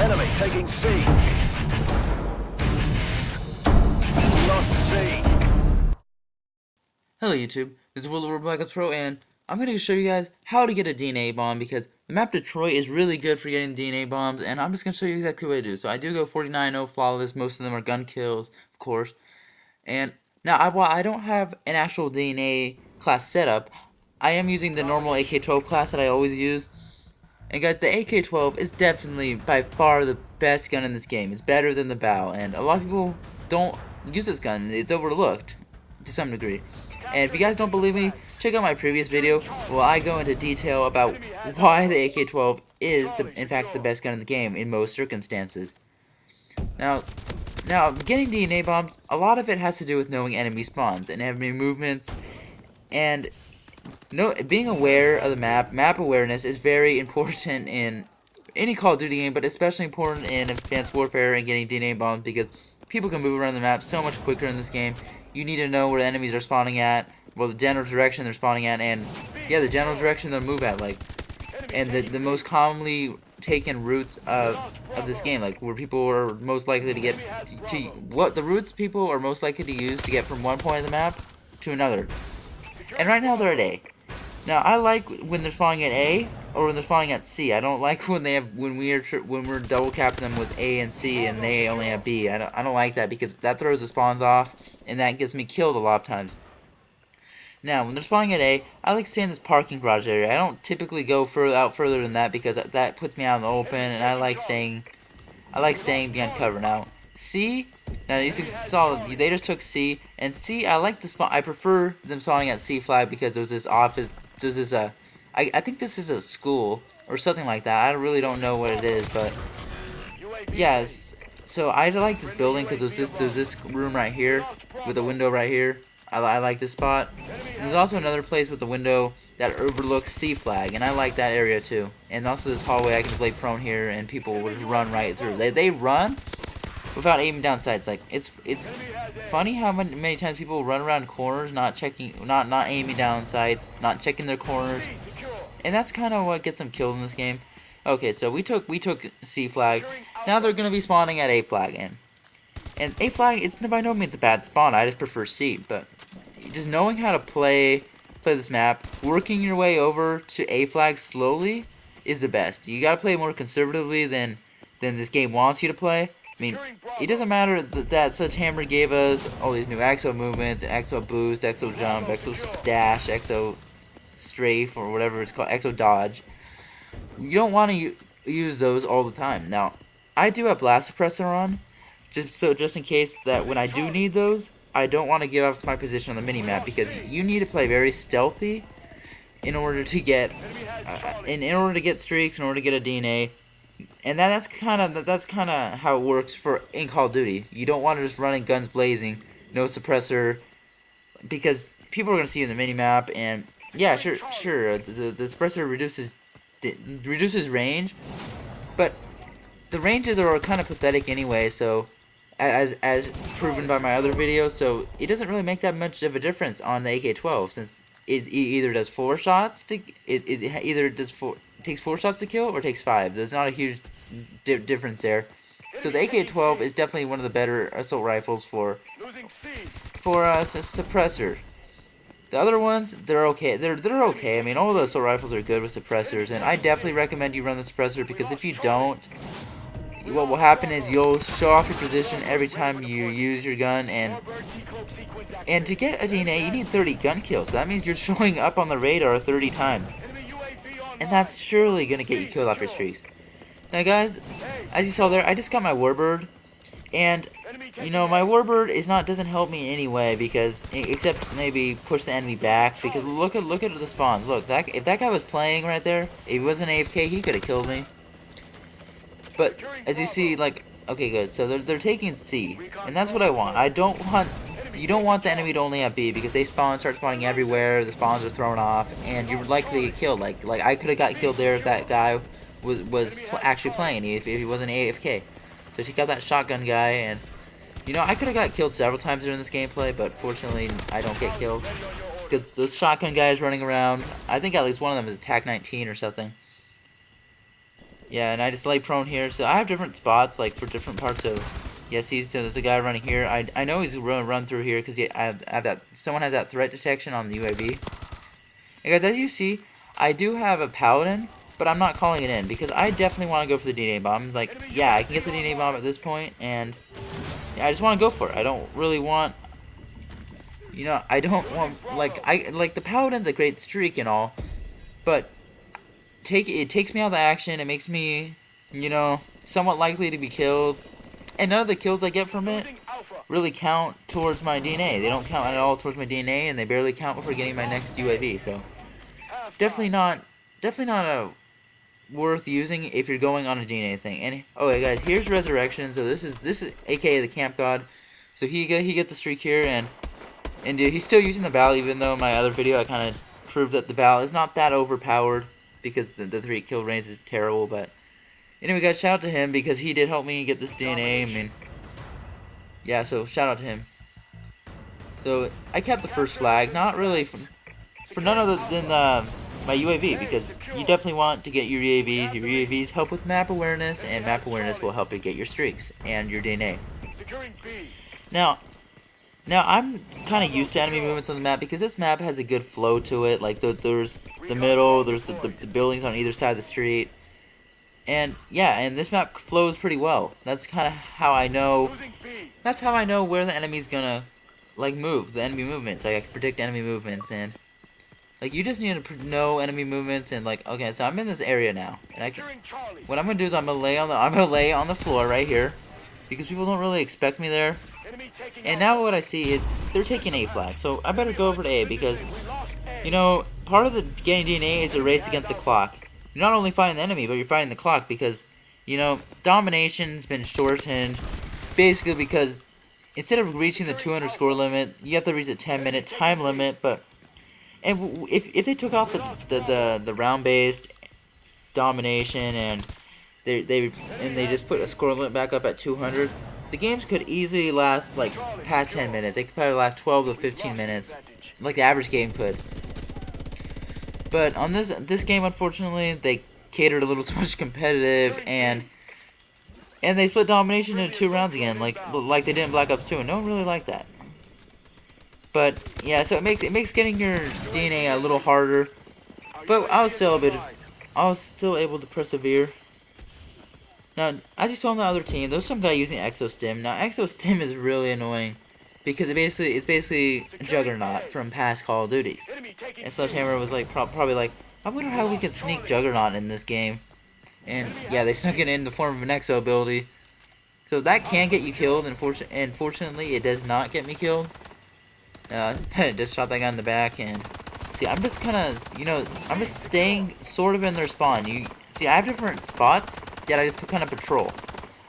Enemy taking C. We lost C. Hello YouTube, this is World of Roblox Pro, and I'm going to show you guys how to get a DNA bomb, because the map Detroit is really good for getting DNA bombs, and I'm just going to show you exactly what I do. So I do go 49-0 flawless, most of them are gun kills, of course, and now while I don't have an actual DNA class setup, I am using the normal AK-12 class that I always use. And guys, the AK-12 is definitely by far the best gun in this game. It's better than the BAL, and a lot of people don't use this gun. It's overlooked to some degree. And if you guys don't believe me, check out my previous video where I go into detail about why the AK-12 is, in fact, the best gun in the game in most circumstances. Now, getting DNA bombs, a lot of it has to do with knowing enemy spawns and enemy movements, and being aware of the map awareness is very important in any Call of Duty game, but especially important in Advanced Warfare and getting DNA bombs, because people can move around the map so much quicker in this game. You need to know where the enemies are spawning at, well, the general direction they're spawning at, and yeah, the general direction they'll move at, like, and the most commonly taken routes of this game, like where people are most likely to get to what the routes people are most likely to use to get from one point of the map to another. And right now they're at A. Now I like when they're spawning at A or when they're spawning at C. I don't like when we're double capping them with A and C and they only have B. I don't like that, because that throws the spawns off and that gets me killed a lot of times. Now when they're spawning at A, I like to stay in this parking garage area. I don't typically go out further than that, because that puts me out in the open, and I like staying behind cover. Now C. Now you saw they just took C, and C, I like the spawn. I prefer them spawning at C flag, because there's this office. There's this I think this is a school or something like that. I really don't know what it is, but yeah. So I like this building because there's this room right here with a window right here. I like this spot. And there's also another place with a window that overlooks C flag, and I like that area too. And also this hallway, I can just lay prone here, and people will just run right through. They run without aiming down sights. Like, it's funny how many times people run around corners not aiming down sights, not checking their corners, and that's kind of what gets them killed in this game. Okay, so we took C flag. Now they're gonna be spawning at A flag, and A flag, it's by no means a bad spawn. I just prefer C, but just knowing how to play this map, working your way over to A flag slowly is the best. You gotta play more conservatively than this game wants you to play. I mean, it doesn't matter that Sledgehammer gave us all these new Exo movements, Exo Boost, Exo Jump, Exo Stash, Exo Strafe, or whatever it's called, Exo Dodge. You don't want to use those all the time. Now, I do have Blast Suppressor on, just in case that when I do need those, I don't want to give up my position on the minimap, because you need to play very stealthy in order to get streaks, in order to get a DNA. And that's kind of how it works in Call of Duty. You don't want to just run in guns blazing, no suppressor, because people are gonna see you in the minimap. And yeah, sure, the suppressor reduces range, but the ranges are kind of pathetic anyway. So as proven by my other videos, so it doesn't really make that much of a difference on the AK-12, since it either does 4 shots to takes 4 shots to kill or takes 5. There's not a huge difference there. So the AK-12 is definitely one of the better assault rifles for a suppressor. The other ones, they're okay. They're okay. I mean, all the assault rifles are good with suppressors, and I definitely recommend you run the suppressor, because if you don't, what will happen is you'll show off your position every time you use your gun, and to get a DNA, you need 30 gun kills. So that means you're showing up on the radar 30 times. And that's surely gonna get you killed off your streaks. Now guys, as you saw there, I just got my Warbird, and you know, my Warbird doesn't help me in any way, because except maybe push the enemy back, because look at the spawns. Look, if that guy was playing right there, if he wasn't AFK, he could have killed me. But as you see, like, okay, good. So they're taking C, and that's what I want. You don't want the enemy to only have B, because they start spawning everywhere. The spawns are thrown off, and you're likely to get killed. Like I could have got killed there if that guy was actually playing, if he wasn't AFK. So take out that shotgun guy, and you know, I could have got killed several times during this gameplay, but fortunately I don't get killed, because those shotgun guys running around, I think at least one of them is TAC-19 or something. Yeah, and I just lay prone here. So I have different spots, like, for different parts of... Yeah, see, so there's a guy running here. I know he's going to run through here because I have that... Someone has that threat detection on the UAV. And guys, as you see, I do have a Paladin, but I'm not calling it in because I definitely want to go for the DNA bomb. Like, yeah, I can get the DNA bomb at this point, and yeah, I just want to go for it. I don't really want... You know, I don't want... Like, the Paladin's a great streak and all, but... It takes me out of the action. It makes me, you know, somewhat likely to be killed. And none of the kills I get from it really count towards my DNA. They don't count at all towards my DNA, and they barely count before getting my next UAV. So definitely not worth using if you're going on a DNA thing. And okay, guys, here's Resurrection. So this is AKA the Camp God. So he gets a streak here, and he's still using the BAL, even though in my other video I kind of proved that the BAL is not that overpowered. Because the 3 kill range is terrible, but anyway, guys, shout out to him because he did help me get this DNA. I mean, yeah, so shout out to him. So I kept the first flag, not really for none other than my UAV, because you definitely want to get your UAVs. Your UAVs help with map awareness, and map awareness will help you get your streaks and your DNA. Now, I'm kind of used to enemy movements on the map because this map has a good flow to it. Like, there's the middle, there's the buildings on either side of the street. And, yeah, and this map flows pretty well. That's kind of how I know... That's how I know where the enemy's gonna, like, move. The enemy movements. Like, I can predict enemy movements, and... Like, you just need to know enemy movements, and, like, okay, so I'm in this area now. And what I'm gonna do is I'm gonna lay on the floor right here. Because people don't really expect me there. And now what I see is they're taking A flag, so I better go over to A because, you know, part of the getting DNA is a race against the clock. You're not only fighting the enemy, but you're fighting the clock because, you know, domination's been shortened basically because instead of reaching the 200 score limit, you have to reach a 10-minute time limit. But and if they took off the round-based domination and they just put a score limit back up at 200. The games could easily last, like, past 10 minutes. They could probably last 12 to 15 minutes, like the average game could. But on this game, unfortunately, they catered a little too much competitive, and they split domination into 2 rounds again, like they did in Black Ops 2, and no one really liked that. But yeah, so it makes getting your DNA a little harder. But I was still able to persevere. Now, as you saw on the other team, there's some guy using Exostim. Now, Exostim is really annoying because it's basically Juggernaut from past Call of Duties. And Sledgehammer was like probably like, I wonder how we could sneak Juggernaut in this game. And yeah, they snuck it in the form of an Exo ability. So that can get you killed, and fortunately, it does not get me killed. Just shot that guy in the back, and see, I'm just kind of, you know, I'm just staying sort of in their spawn. You see, I have different spots. Yet I just kind of patrol.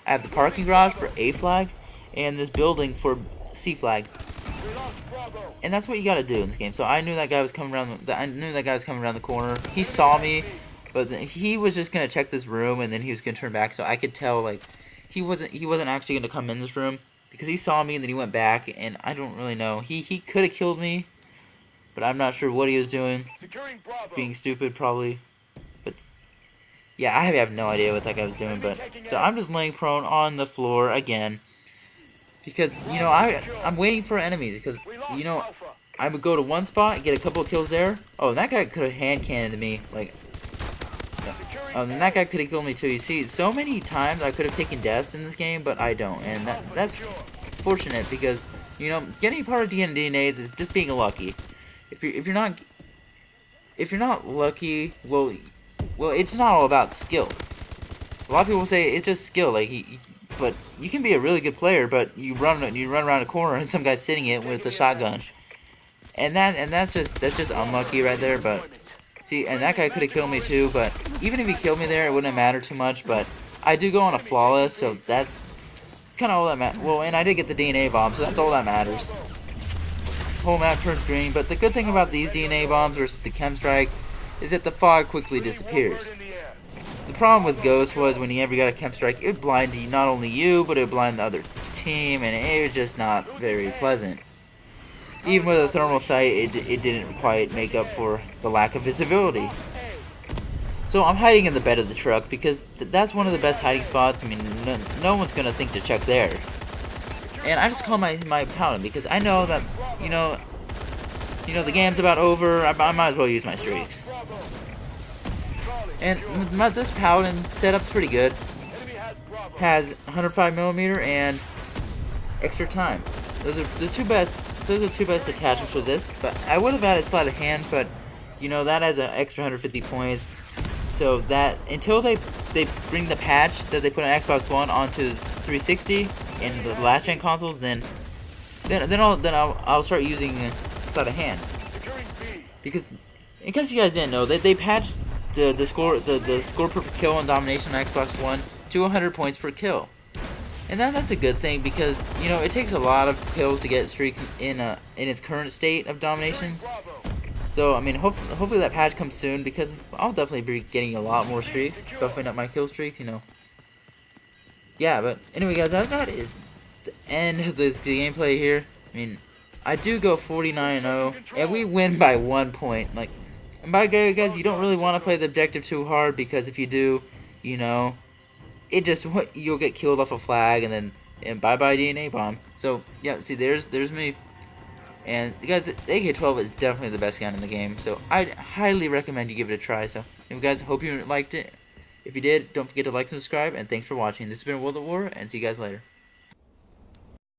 I have the parking garage for A flag, and this building for C flag. And that's what you gotta do in this game. So I knew that guy was coming around. I knew that guy was coming around the corner. He saw me, but he was just gonna check this room, and then he was gonna turn back. So I could tell, like, he wasn't actually gonna come in this room because he saw me and then he went back. And I don't really know. He could have killed me, but I'm not sure what he was doing. Being stupid, probably. Yeah, I have no idea what that guy was doing, but so I'm just laying prone on the floor again because, you know, I'm waiting for enemies because, you know, I would go to one spot, get a couple of kills there. Oh, and that guy could have hand cannoned me, like, oh, and that guy could have killed me too. You see, so many times I could have taken deaths in this game, but I don't, and that's fortunate because, you know, getting part of DNAs is just being lucky. If you're not lucky, well, it's not all about skill. A lot of people say it's just skill, like but you can be a really good player, but you run around a corner and some guy's sitting it with a shotgun, and that's just unlucky right there. But see, and that guy could have killed me too. But even if he killed me there, it wouldn't matter too much. But I do go on a flawless, so it's kind of all that matters. Well, and I did get the DNA bomb, so that's all that matters. Whole map turns green. But the good thing about these DNA bombs versus the Chem Strike is that the fog quickly disappears. The problem with Ghost was whenever you got a Chem Strike, it would blind not only you, but it would blind the other team, and it was just not very pleasant. Even with a thermal sight, it didn't quite make up for the lack of visibility. So I'm hiding in the bed of the truck because that's one of the best hiding spots. I mean, no one's gonna think to check there. And I just call my paladin because I know that you know the game's about over. I might as well use my streaks. And this paladin setup's pretty good. Has 105mm and extra time. Those are the two best. Those are the two best attachments for this. But I would have added sleight of hand, but that has an extra 150 points. So that until they bring the patch that they put on Xbox One onto 360 and the last gen consoles, then I'll start using sleight of hand. Because in case you guys didn't know, they patched the score per kill on domination on Xbox One to 100 points per kill. And that's a good thing because it takes a lot of kills to get streaks in its current state of domination. So I mean, hopefully that patch comes soon because I'll definitely be getting a lot more streaks, buffing up my kill streaks. Yeah, but anyway, guys, that is the end of the gameplay here. I mean, I do go 49-0, and we win by 1 point. Like, and by the way, guys, you don't really want to play the objective too hard because if you do, it just you'll get killed off a flag and bye bye DNA bomb. So yeah, see, there's me. And guys, the AK-12 is definitely the best gun in the game, so I'd highly recommend you give it a try. So, anyway, guys, hope you liked it. If you did, don't forget to like and subscribe, and thanks for watching. This has been World at War, and see you guys later.